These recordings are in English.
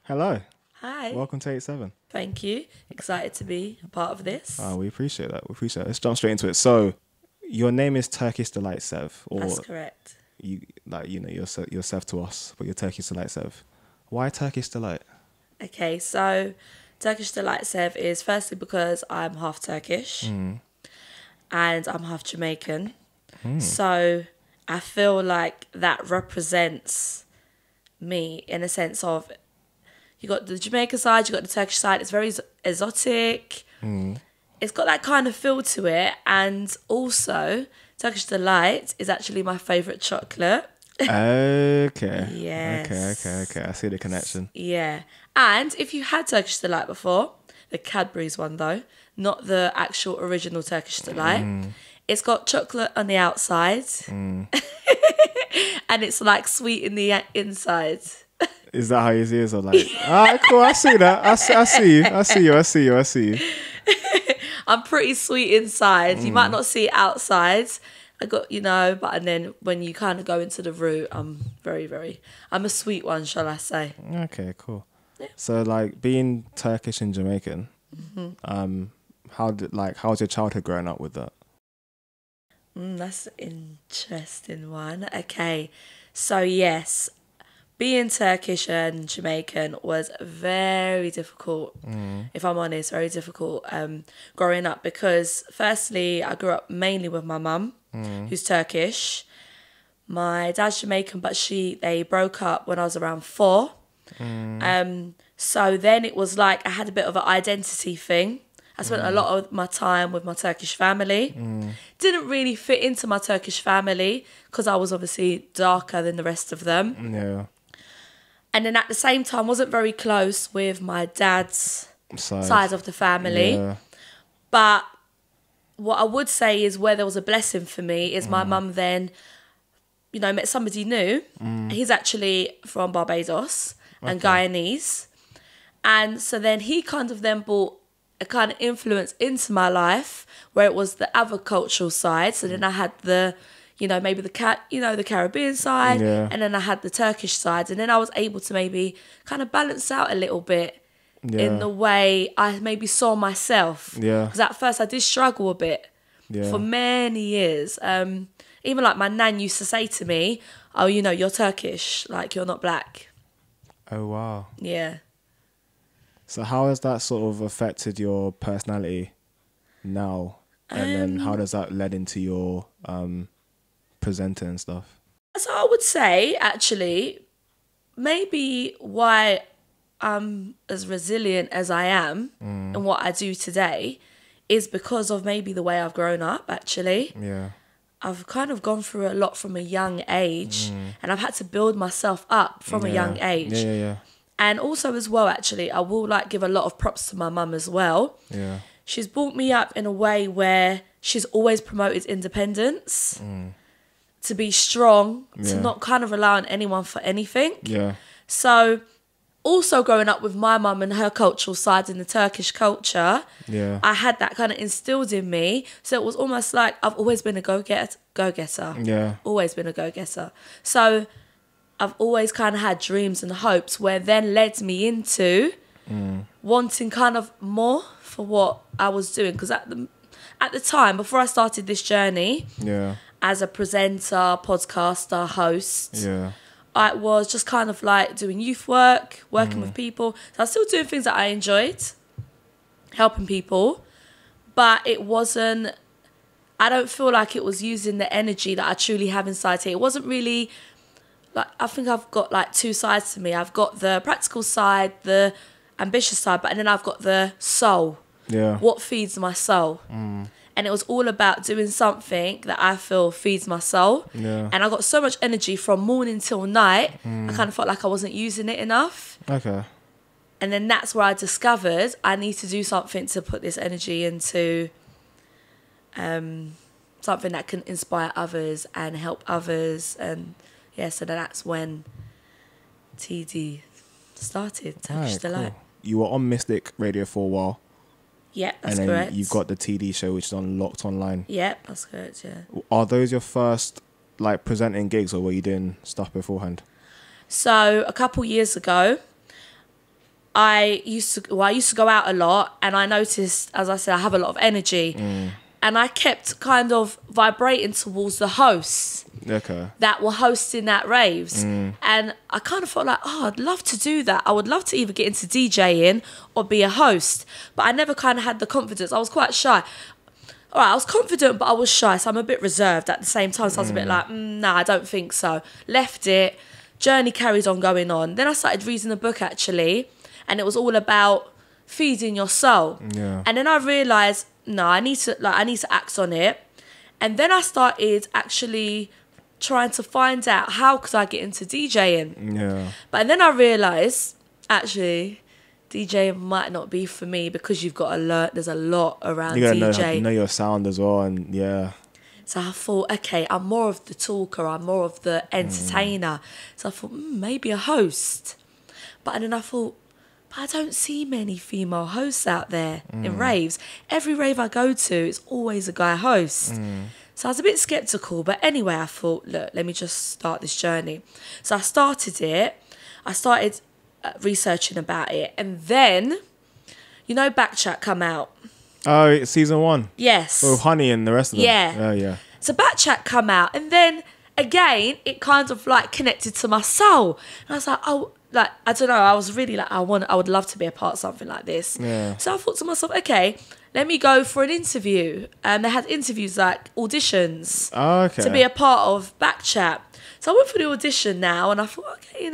Hello. Hi. Welcome to Eightseven. Thank you. Excited to be a part of this. We appreciate that. Let's jump straight into it. So, your name is Turkish Delight Sev, or That's correct. You're Sev to us, but you're Turkish Delight Sev. Why Turkish Delight? Okay, so Turkish Delight Sev is firstly because I'm half Turkish and I'm half Jamaican. So I feel like that represents me in a sense of you got the Jamaican side, you got the Turkish side. It's very exotic. It's got that kind of feel to it. And also, Turkish Delight is actually my favourite chocolate. Okay. Yes. Okay. I see the connection. Yeah. And if you had Turkish Delight before, the Cadbury's one though, not the actual original Turkish Delight, it's got chocolate on the outside and it's like sweet in the inside. Is that how you see it? So like, cool, I see that. I see you. I'm pretty sweet inside. You might not see it outside. But and then when you kind of go into the root, I'm I'm a sweet one, shall I say. Okay, cool. Yeah. So like being Turkish and Jamaican, how's your childhood growing up with that? That's an interesting one. Okay, so yes, being Turkish and Jamaican was very difficult, if I'm honest, very difficult growing up because firstly, I grew up mainly with my mum, who's Turkish. My dad's Jamaican, but they broke up when I was around 4. So then it was like I had a bit of an identity thing. I spent a lot of my time with my Turkish family. Didn't really fit into my Turkish family because I was obviously darker than the rest of them. Yeah. And then at the same time, wasn't very close with my dad's side of the family. Yeah. But what I would say is where there was a blessing for me is my mum then, met somebody new. He's actually from Barbados and Guyanese. And so then he kind of then brought a kind of influence into my life where it was the agricultural side. So then I had the, maybe the Caribbean side, and then I had the Turkish side, and then I was able to maybe kind of balance out a little bit in the way I maybe saw myself. Yeah. Because at first I did struggle a bit for many years. Even like my nan used to say to me, "Oh, you're Turkish, like you're not black." Oh wow. Yeah. So how has that sort of affected your personality now? And then how does that lead into your presenter and stuff? So I would say, actually, maybe why I'm as resilient as I am and what I do today is because of maybe the way I've grown up, actually. Yeah. I've kind of gone through a lot from a young age and I've had to build myself up from a young age. Yeah. And also as well, actually, I will give a lot of props to my mum as well. Yeah. She's brought me up in a way where she's always promoted independence, to be strong, to not kind of rely on anyone for anything. Yeah. So also growing up with my mum and her cultural side in the Turkish culture, I had that kind of instilled in me. So it was almost like I've always been a go-getter. Yeah. Always been a go-getter. So I've always kind of had dreams and hopes where then led me into wanting kind of more for what I was doing. Because at the time, before I started this journey, as a presenter, podcaster, host, I was just kind of like doing youth work, working with people. So I was still doing things that I enjoyed, helping people. But it wasn't, I don't feel like it was using the energy that I truly have inside here. It wasn't really, I think I've got 2 sides to me. I've got the practical side, the ambitious side, but then I've got the soul. Yeah. What feeds my soul. And it was all about doing something that I feel feeds my soul. Yeah. And I got so much energy from morning till night, I kind of felt like I wasn't using it enough. Okay. And then that's where I discovered I need to do something to put this energy into something that can inspire others and help others. And so that's when TD started, Turkish Delight. Cool. You were on Mystic Radio for a while. Yeah, that's and then correct. you've got the TD show, which is on Locked Online. Yeah, that's correct, yeah. Are those your first, presenting gigs, or were you doing stuff beforehand? So, a couple years ago, I used to go out a lot, and I noticed, as I said, I have a lot of energy. And I kept kind of vibrating towards the hosts that were hosting that raves. And I kind of felt like, I'd love to do that. I would love to either get into DJing or be a host. But I never kind of had the confidence. I was quite shy. All right, I was confident, but I was shy. So I'm a bit reserved at the same time. So I was a bit like, nah, I don't think so. Left it. Journey carried on going on. Then I started reading a book, actually. And it was all about feeding your soul. And then I realised, no, I need to act on it. And then I started actually trying to find out how could I get into DJing. But then I realised, actually, DJing might not be for me because you've got to learn. There's a lot around you DJ. You know your sound as well, and So I thought, okay, I'm more of the talker. I'm more of the entertainer. So I thought, maybe a host. But then I thought, I don't see many female hosts out there in raves. Every rave I go to, it's always a guy host. So I was a bit sceptical. But anyway, I thought, look, let me just start this journey. So I started it. I started researching about it. And then, Backchat come out. Oh, season 1? Yes. With Honey and the rest of them? Yeah. So Backchat come out. And then, again, it kind of like connected to my soul. And I was like, I don't know, I was really like, I would love to be a part of something like this. So I thought to myself, okay, let me go for an interview. And they had interviews, like auditions, to be a part of Backchat. So I went for the audition now, and I thought, okay,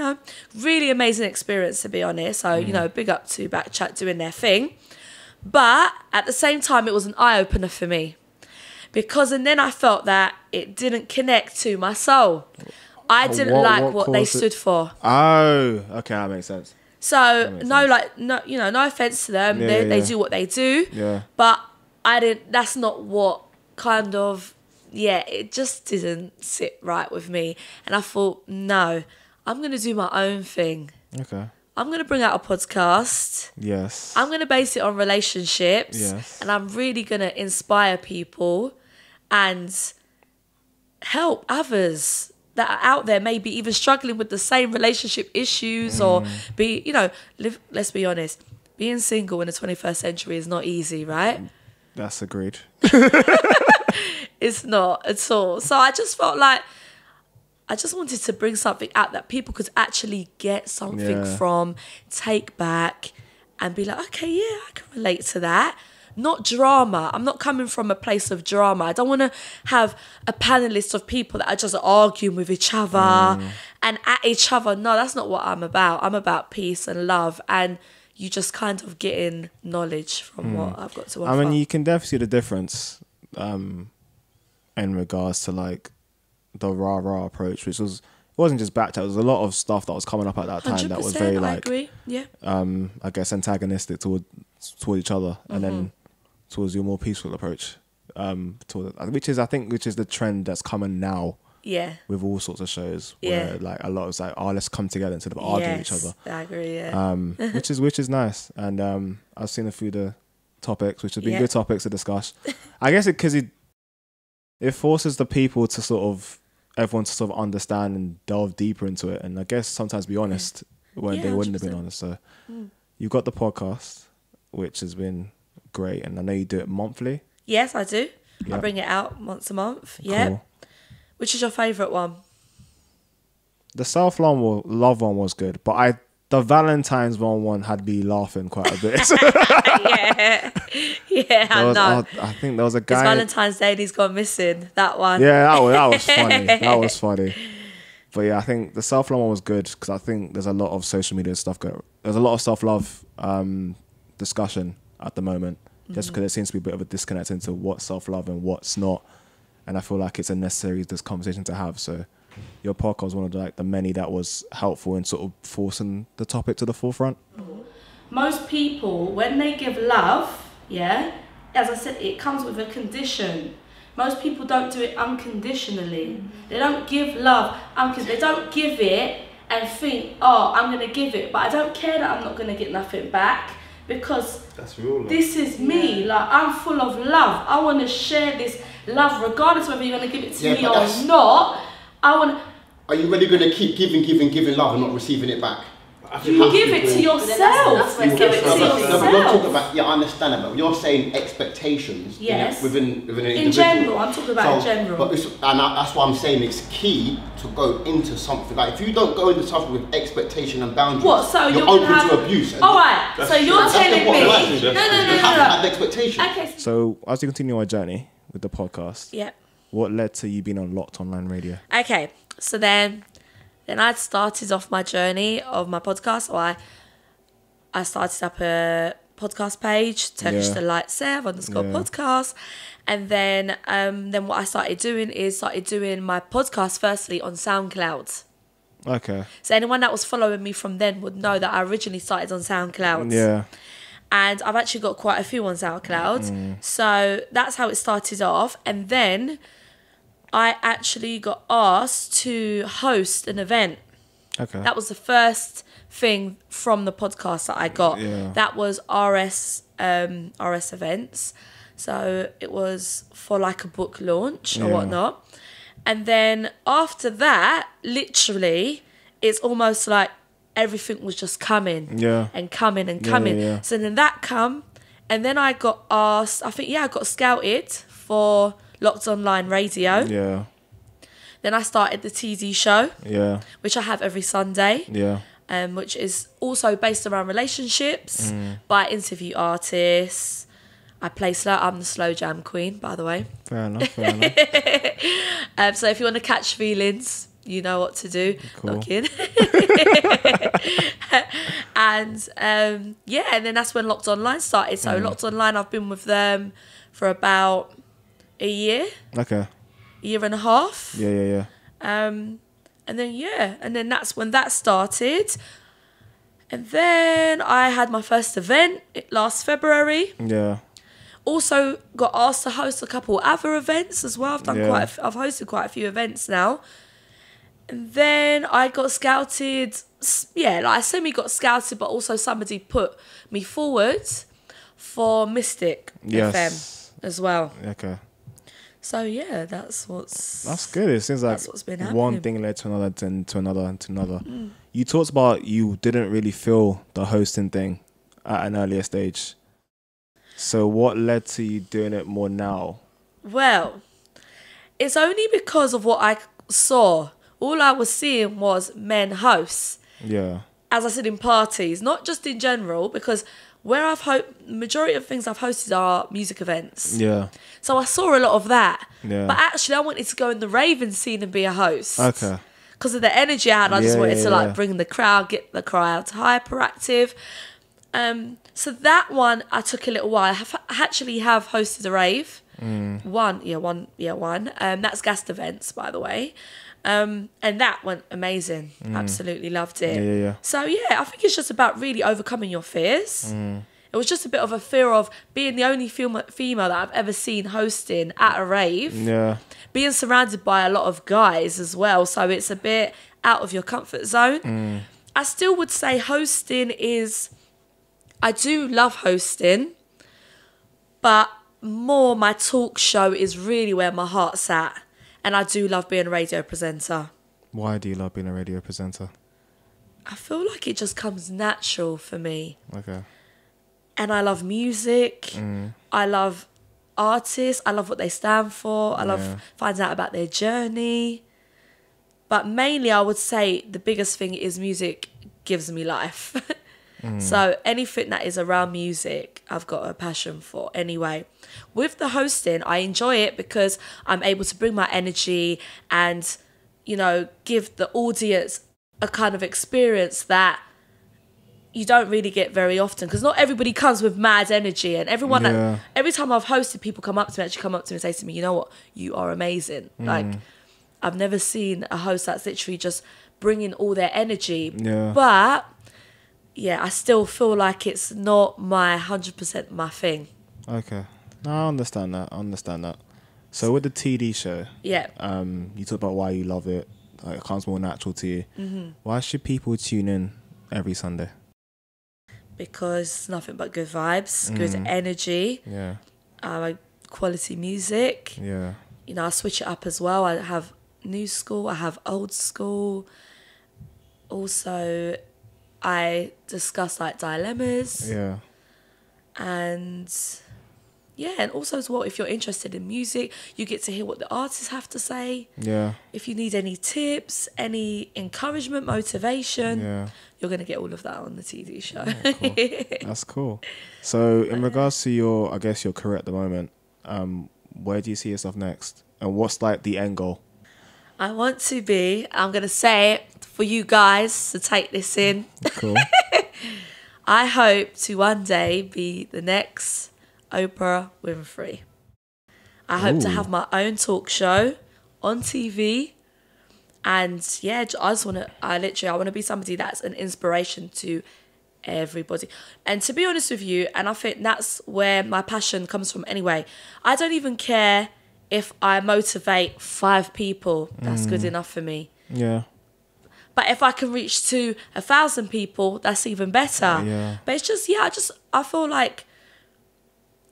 really amazing experience, to be honest. So, big up to Backchat doing their thing. But at the same time, it was an eye-opener for me. And then I felt that it didn't connect to my soul. I didn't like what they stood for. Oh, okay, that makes sense. So no offense to them. They do what they do. But I didn't. That's not what kind of. It just didn't sit right with me. And I thought, no, I'm gonna do my own thing. Okay. I'm gonna bring out a podcast. Yes. I'm gonna base it on relationships. Yes. And I'm really gonna inspire people and help others that are out there, maybe even struggling with the same relationship issues or let's be honest, being single in the 21st century is not easy, right? That's agreed. It's not at all. So I just felt like I just wanted to bring something out that people could actually get something from, take back and be like, okay, I can relate to that. Not drama. I'm not coming from a place of drama. I don't want to have a panelist of people that are just arguing with each other and at each other. No, that's not what I'm about. I'm about peace and love, and you just kind of getting knowledge from what I've got to offer. I mean, you can definitely see the difference in regards to like the rah-rah approach, which wasn't just Backchat. There was a lot of stuff that was coming up at that time that was very like, I agree. Yeah. I guess antagonistic toward each other, and then towards your more peaceful approach, which is the trend that's coming now. Yeah. With all sorts of shows, where like a lot of like, let's come together instead of arguing each other. I agree. Yeah. which is nice, and I've seen a few of the topics, which have been good topics to discuss. I guess because it forces the people to everyone to sort of understand and delve deeper into it, and I guess sometimes be honest when they wouldn't 100%. Have been honest. So you've got the podcast, which has been great, and I know you do it monthly. Yes, I do. I bring it out once a month. Yeah. Cool. Which is your favourite one? The self-love one was good, but the Valentine's one had me laughing quite a bit. I know. I think there was a guy. It's Valentine's Day and he's gone missing. That one. Yeah, that was funny. That was funny. But yeah, I think the self-love one was good because I think there's a lot of social media stuff going. There's a lot of self-love discussion at the moment, just because there seems to be a bit of a disconnect into what's self-love and what's not. And I feel like it's a necessary conversation to have. So your podcast was one of the many that was helpful in sort of forcing the topic to the forefront. Most people, when they give love, as I said, it comes with a condition. Most people don't do it unconditionally. They don't give love unconditionally. They don't give it and think, I'm going to give it, but I don't care that I'm not going to get nothing back, because that's real love. This is me. Like, I'm full of love. I want to share this love, regardless whether you're going to give it to me or not. Are you really going to keep giving love and not receiving it back? You give it to yourself. You give it to yourself. You're talking about, I understand that, but you're saying expectations. Yes. Within an individual. In general, I'm talking about in general. But that's why I'm saying it's key to go into something. Like if you don't go into something with expectation and boundaries, so you're open to abuse. All right. So you're telling me? No. You have to have expectation. Okay. So as you continue our journey with the podcast, yeah. what led to you being on Locked Online Radio? Okay. So then I'd started off my journey of my podcast. So I started up a podcast page, Turkish Delight Sev _podcast. And then what I started doing is my podcast firstly on SoundCloud. Okay. So anyone that was following me from then would know that I originally started on SoundCloud. Yeah. And I've actually got quite a few on SoundCloud. So that's how it started off. And then I actually got asked to host an event. Okay. That was the first thing from the podcast that I got. Yeah. That was RS events. So it was for like a book launch or whatnot. And then after that, literally, it's almost like everything was just coming and coming and coming. Yeah. So then that come, and then I got asked, I got scouted for Locked Online Radio. Yeah. Then I started the TD show, which I have every Sunday. Yeah. Which is also based around relationships, but I interview artists. I play slow. I'm the slow jam queen, by the way. Fair enough. So if you want to catch feelings, you know what to do. Cool. Lock in. And and then that's when Locked Online started. So Locked Online, I've been with them for about a year. Okay. Year and a half. Yeah. And then that's when that started. And then I had my first event last February. Yeah. Also got asked to host a couple other events as well. I've hosted quite a few events now. And then I got scouted. I got scouted, but also somebody put me forward for Mystic FM as well. Okay. So that's good. It seems like that's what's been happening. One thing led to another, and to another, and to another. You talked about you didn't really feel the hosting thing at an earlier stage. So what led to you doing it more now? Well, it's only because of what I saw. All I was seeing was men hosts. Yeah. As I said, in parties, not just in general, because where majority of things I've hosted are music events. Yeah. So I saw a lot of that. Yeah. But actually, I wanted to go in the raving scene and be a host. Okay. Because of the energy I had, I just wanted to bring the crowd, get the crowd hyperactive. So that one, I took a little while. I actually have hosted a rave. One. That's guest events, by the way. And that went amazing. Absolutely loved it. Yeah. So I think it's just about really overcoming your fears. It was just a bit of a fear of being the only female that I've ever seen hosting at a rave. Yeah. Being surrounded by a lot of guys as well. So it's a bit out of your comfort zone. I still would say hosting I do love hosting, but more my talk show is really where my heart's at. And I do love being a radio presenter. Why do you love being a radio presenter? I feel like it just comes natural for me. Okay. And I love music. I love artists. I love what they stand for. I love finding out about their journey. But mainly I would say the biggest thing is music gives me life. So anything that is around music, I've got a passion for anyway. With the hosting, I enjoy it because I'm able to bring my energy and, give the audience a kind of experience that you don't really get very often, because not everybody comes with mad energy, and everyone every time I've hosted, people come up to me and say to me, you know what, you are amazing. Like, I've never seen a host that's literally just bringing all their energy. But I still feel like it's not my 100% my thing. Okay. No, I understand that. So with the TD show, you talk about why you love it. Like, it comes more natural to you. Why should people tune in every Sunday? Because it's nothing but good vibes, good energy, quality music. Yeah. I switch it up as well. I have new school, I have old school. Also, I discuss like dilemmas. Yeah. And yeah, and also as well, if you're interested in music, you get to hear what the artists have to say. Yeah. If you need any tips, any encouragement, motivation, you're going to get all of that on the TV show. Oh, cool. That's cool. So in regards to your, I guess, your career at the moment, where do you see yourself next? And what's like the end goal? I want to be, I'm going to say it for you guys to take this in. Cool. I hope to one day be the next Oprah Winfrey. I hope to have my own talk show on TV. And yeah, I want to be somebody that's an inspiration to everybody. And to be honest with you, and I think that's where my passion comes from anyway, I don't even care if I motivate 5 people. That's good enough for me. Yeah. But if I can reach to 1,000 people, that's even better. Yeah. But it's just, I feel like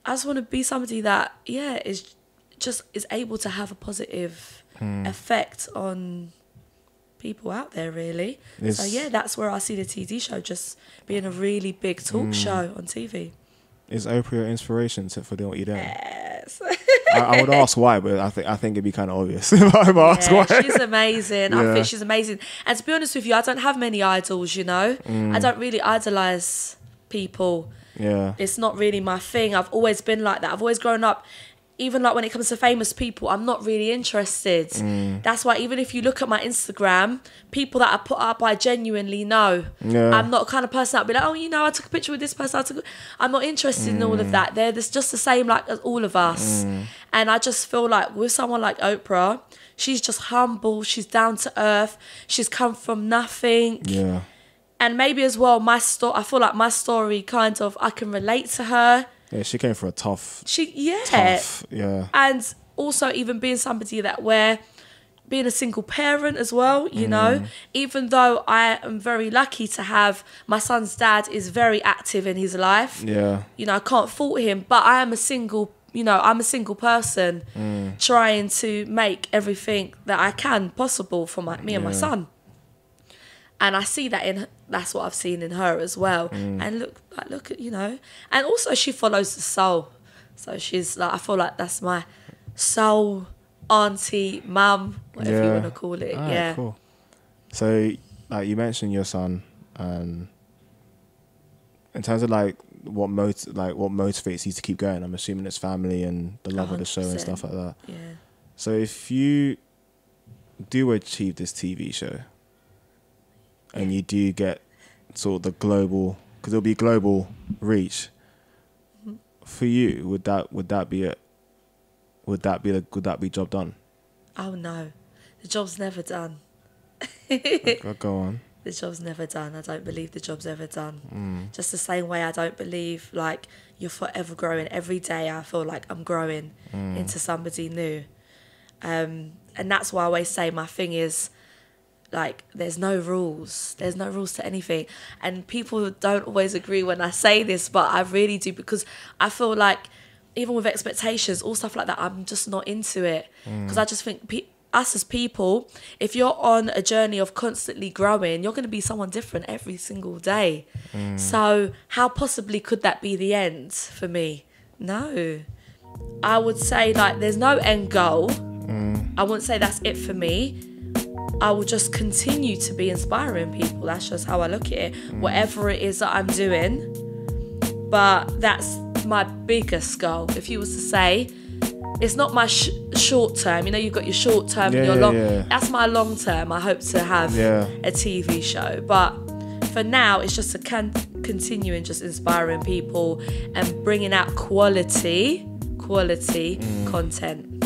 I just want to be somebody that, is able to have a positive effect on people out there, really. So yeah, that's where I see the TV show just being a really big talk show on TV. Is Oprah your inspiration for doing what you're doing? Yes. I would ask why, but I think it'd be kind of obvious if I ask why. She's amazing. I think she's amazing. And to be honest with you, I don't have many idols, you know. I don't really idolise people. Yeah. It's not really my thing. I've always been like that. I've always grown up, even like when it comes to famous people, I'm not really interested. That's why even if you look at my Instagram, people that I put up, I genuinely know. Yeah. I'm not the kind of person that'll be like, oh, you know, I took a picture with this person. I'm not interested in all of that. They're just the same like as all of us. And I just feel like with someone like Oprah, she's just humble. She's down to earth. She's come from nothing. Yeah. And maybe as well, I feel like my story kind of, I can relate to her. Yeah, she came for a tough. Yeah. And also even being somebody being a single parent as well, you know, even though I am very lucky to have, my son's dad is very active in his life. Yeah. You know, I can't fault him, but I'm a single person trying to make everything that I can possible for me and my son. And I see that's what I've seen in her as well. And look at, you know, and also she follows the soul. So she's like, I feel like that's my soul auntie, mum, whatever you want to call it. Right, cool. So like you mentioned your son, and in terms of like what motivates you to keep going, I'm assuming it's family and the love 100%. Of the show and stuff like that. Yeah. So if you do achieve this TV show, and you do get sort of the global, because it'll be global reach. For you, would that be it? Would that be job done? Oh no, the job's never done. Go on. The job's never done. I don't believe the job's ever done. Just the same way I don't believe like you're forever growing. Every day I feel like I'm growing into somebody new. And that's why I always say my thing is, like, there's no rules. There's no rules to anything. And people don't always agree when I say this, but I really do, because I feel like even with expectations, all stuff like that, I'm just not into it. Because I just think us as people, if you're on a journey of constantly growing, you're going to be someone different every single day. So how possibly could that be the end for me? No. I would say, like, there's no end goal. I wouldn't say that's it for me. I will just continue to be inspiring people. That's just how I look at it. Whatever it is that I'm doing. But that's my biggest goal. If you was to say, it's not my short term. You know, you've got your short term and your long. Yeah. That's my long term. I hope to have a TV show. But for now, it's just continuing just inspiring people and bringing out quality content.